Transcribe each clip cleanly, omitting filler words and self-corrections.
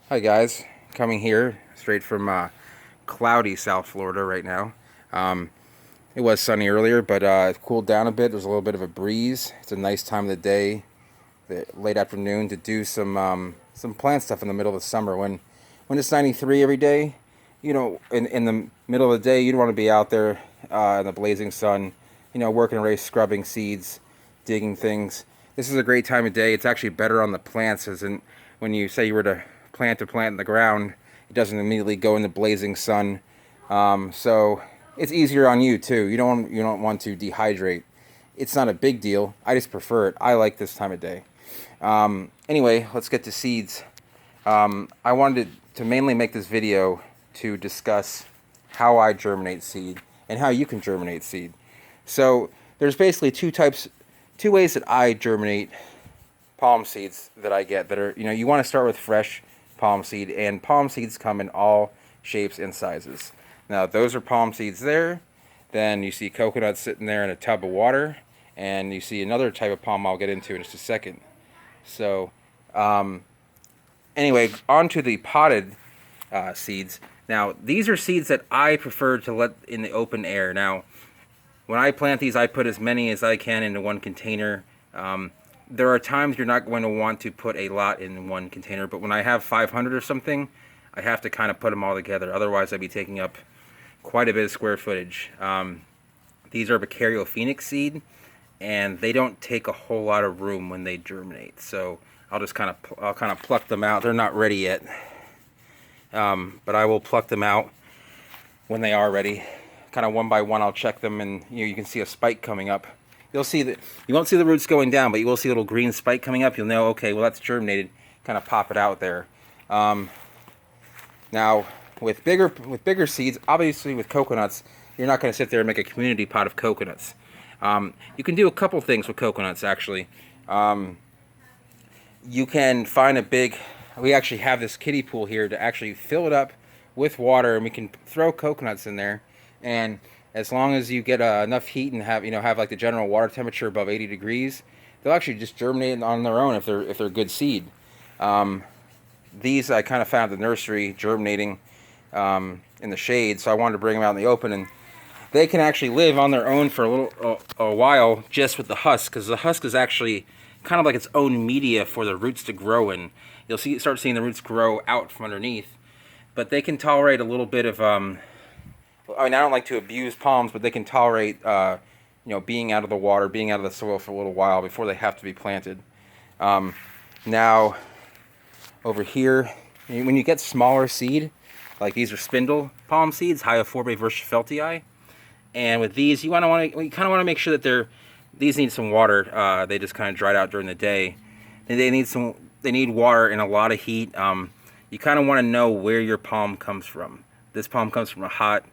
Hi guys, coming here straight from cloudy South Florida right now. It was sunny earlier, but it cooled down a bit. There's a little bit of a breeze. It's a nice time of the day, the late afternoon, to do some plant stuff in the middle of the summer. When it's 93 every day, in the middle of the day, you don't want to be out there in the blazing sun, working away, scrubbing seeds, digging things. This is a great time of day. It's actually better on the plants, as in when you say you were to plant a plant in the ground, it doesn't immediately go in the blazing sun. So it's easier on you too. You don't want to dehydrate. It's not a big deal. I just prefer it. I like this time of day. Anyway, let's get to seeds. I wanted to mainly make this video to discuss how I germinate seed and how you can germinate seed. So there's basically two ways that I germinate palm seeds that I get that are, you want to start with fresh palm seed, and palm seeds come in all shapes and sizes. Now those are palm seeds there. Then you see coconuts sitting there in a tub of water, and you see another type of palm I'll get into in just a second. So anyway, on to the potted seeds. Now these are seeds that I prefer to let in the open air. Now when I plant these, I put as many as I can into one container. There are times you're not going to want to put a lot in one container, but when I have 500 or something, I have to kind of put them all together. Otherwise, I'd be taking up quite a bit of square footage. These are Bacario Phoenix seed, and they don't take a whole lot of room when they germinate. So I'll kind of pluck them out. They're not ready yet, but I will pluck them out when they are ready. Kind of one by one, I'll check them, and you can see a spike coming up. You'll see that you won't see the roots going down, but you will see a little green spike coming up. You'll know, okay, well that's germinated. Kind of pop it out there. Now with bigger seeds, obviously with coconuts, you're not going to sit there and make a community pot of coconuts. You can do a couple things with coconuts actually. You can find we actually have this kiddie pool here to actually fill it up with water, and we can throw coconuts in there, and as long as you get enough heat and have like the general water temperature above 80 degrees, they'll actually just germinate on their own if they're good seed. These I kind of found at the nursery germinating in the shade, so I wanted to bring them out in the open, and they can actually live on their own for a while just with the husk, because the husk is actually kind of like its own media for the roots to grow in. You'll start seeing the roots grow out from underneath, but they can tolerate a little bit of I don't like to abuse palms, but they can tolerate, being out of the water, being out of the soil for a little while before they have to be planted. Now, over here, when you get smaller seed, like these are spindle palm seeds, Hyophorbia versafeltii, and with these, you kind of want to make sure that these need some water. They just kind of dried out during the day, and they need water and a lot of heat. You kind of want to know where your palm comes from. This palm comes from a hot,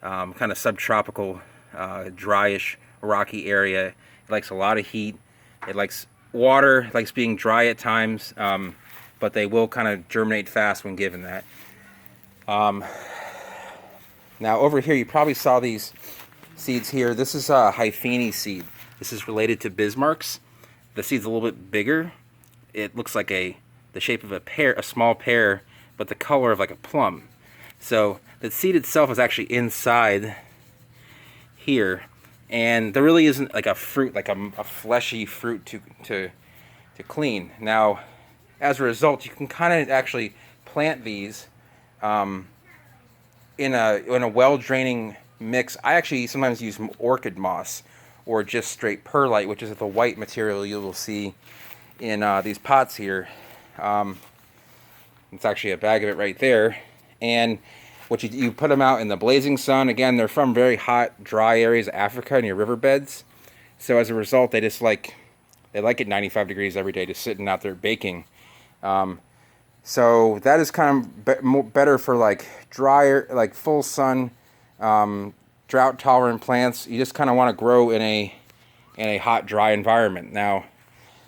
kind of subtropical, dryish, rocky area. It likes a lot of heat. It likes water. It likes being dry at times, but they will kind of germinate fast when given that. Now over here, you probably saw these seeds here. This is a Hyphene seed. This is related to Bismarck's. The seed's a little bit bigger. It looks like the shape of a small pear, but the color of like a plum. So the seed itself is actually inside here, and there really isn't like a fruit, like a fleshy fruit to clean. Now, as a result, you can kind of actually plant these in a well-draining mix. I actually sometimes use orchid moss or just straight perlite, which is the white material you will see in these pots here. It's actually a bag of it right there. And what you put them out in the blazing sun. Again, they're from very hot, dry areas of Africa near riverbeds. So as a result, they like it 95 degrees every day, just sitting out there baking. So that is kind of better for like drier, like full sun, drought tolerant plants. You just kind of want to grow in a hot, dry environment. Now,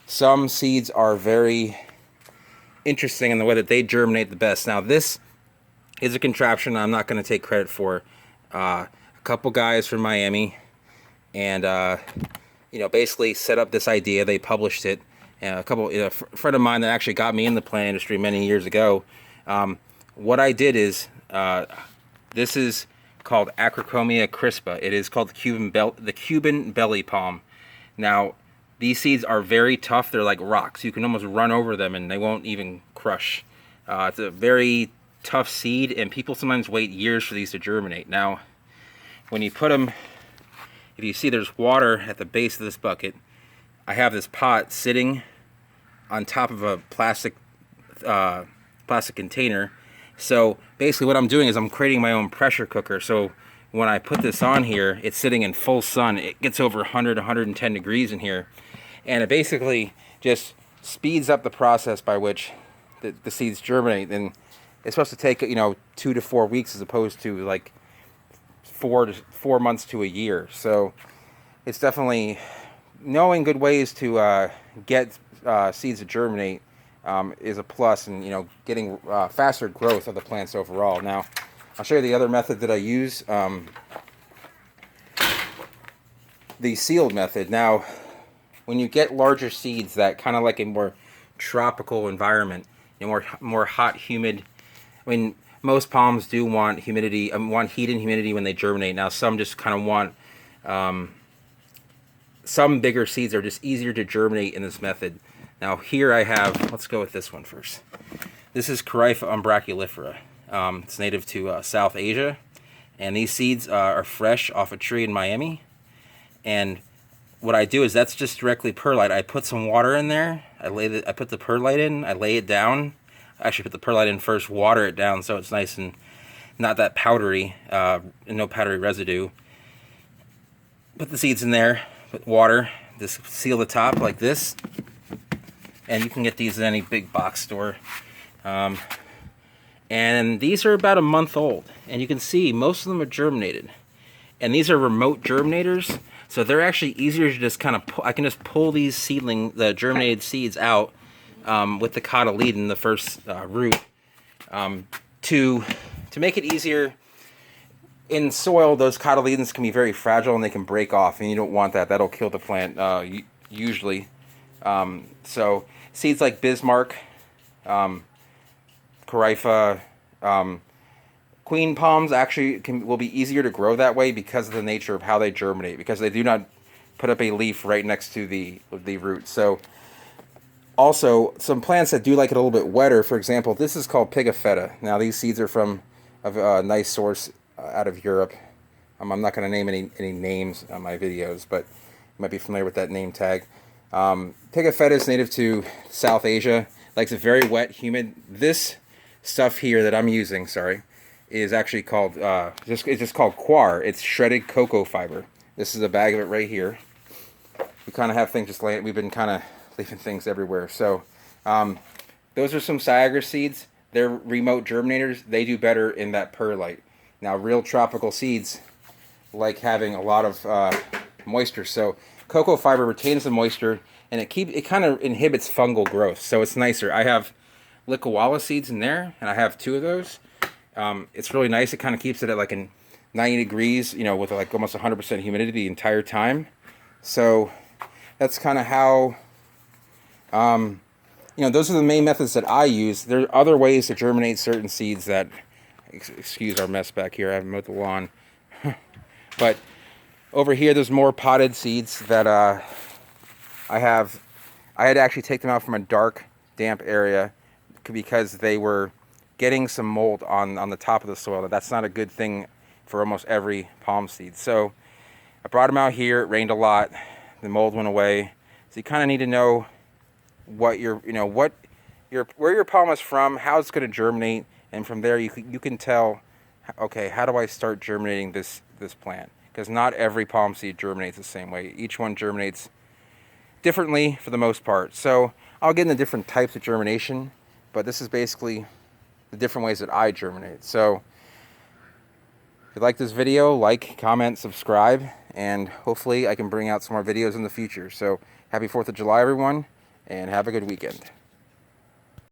some seeds are very interesting in the way that they germinate the best. Now this is a contraption I'm not going to take credit for. A couple guys from Miami, and basically set up this idea. They published it. A friend of mine that actually got me in the plant industry many years ago What I did is, this is called Acrocomia crispa. It is called the Cuban belly palm. Now, these seeds are very tough. They're like rocks. You can almost run over them and they won't even crush. It's a very tough seed, and people sometimes wait years for these to germinate. Now, when you put them, if you see there's water at the base of this bucket, I have this pot sitting on top of a plastic container. So basically what I'm doing is I'm creating my own pressure cooker. So when I put this on here, it's sitting in full sun. It gets over 100, 110 degrees in here. And it basically just speeds up the process by which the seeds germinate. And it's supposed to take, 2 to 4 weeks as opposed to like 4 months to a year. So it's definitely knowing good ways to get seeds to germinate is a plus, and getting faster growth of the plants overall. Now, I'll show you the other method that I use, the sealed method. Now, when you get larger seeds that kind of like a more tropical environment, more hot, humid. I mean, most palms do want humidity, want heat and humidity when they germinate. Now, some just kind of want. Some bigger seeds are just easier to germinate in this method. Now here I have, let's go with this one first. This is Corypha umbraculifera. It's native to South Asia, and these seeds are fresh off a tree in Miami. And what I do is that's just directly perlite. I put some water in there. I put the perlite in. I lay it down. I actually put the perlite in first, water it down so it's nice and not that powdery, no powdery residue. Put the seeds in there. Put water, just seal the top like this, and you can get these at any big box store. And these are about a month old, and you can see most of them are germinated. And these are remote germinators, so they're actually easier to just kind of I can just pull these the germinated seeds out with the cotyledon, the first root, to make it easier. In soil, those cotyledons can be very fragile and they can break off, and you don't want that. That'll kill the plant usually. So seeds like Bismarck, Corypha, queen palms actually will be easier to grow that way because of the nature of how they germinate, because they do not put up a leaf right next to the root. So also some plants that do like it a little bit wetter, for example, this is called Pigafetta. Now these seeds are from a nice source out of Europe. I'm not going to name any names on my videos, but you might be familiar with that name tag. Pigafetta is native to South Asia. Likes it very wet, humid. This stuff here that I'm using, is actually called it's just called coir. It's shredded cocoa fiber. This is a bag of it right here. We kind of have things just laying. We've been kind of leaving things everywhere. So those are some Syagra seeds. They're remote germinators. They do better in that perlite. Now, real tropical seeds like having a lot of moisture. So cocoa fiber retains the moisture, and it kind of inhibits fungal growth. So it's nicer. I have Lickawala seeds in there, and I have 2 of those. It's really nice. It kind of keeps it at like 90 degrees, with like almost 100% humidity the entire time. So that's kind of how, those are the main methods that I use. There are other ways to germinate certain seeds that, excuse our mess back here, I haven't mowed the lawn. But over here there's more potted seeds that I had to actually take them out from a dark, damp area because they were getting some mold on the top of the soil. That's not a good thing for almost every palm seed. So I brought them out here. It rained a lot. The mold went away. So you kind of need to know what where your palm is from, how it's going to germinate, and from there you can tell, okay, how do I start germinating this plant? Because not every palm seed germinates the same way. Each one germinates differently for the most part. So I'll get into different types of germination, but this is basically the different ways that I germinate. So if you like this video, like, comment, subscribe, and hopefully I can bring out some more videos in the future. So happy 4th of July, everyone, and have a good weekend.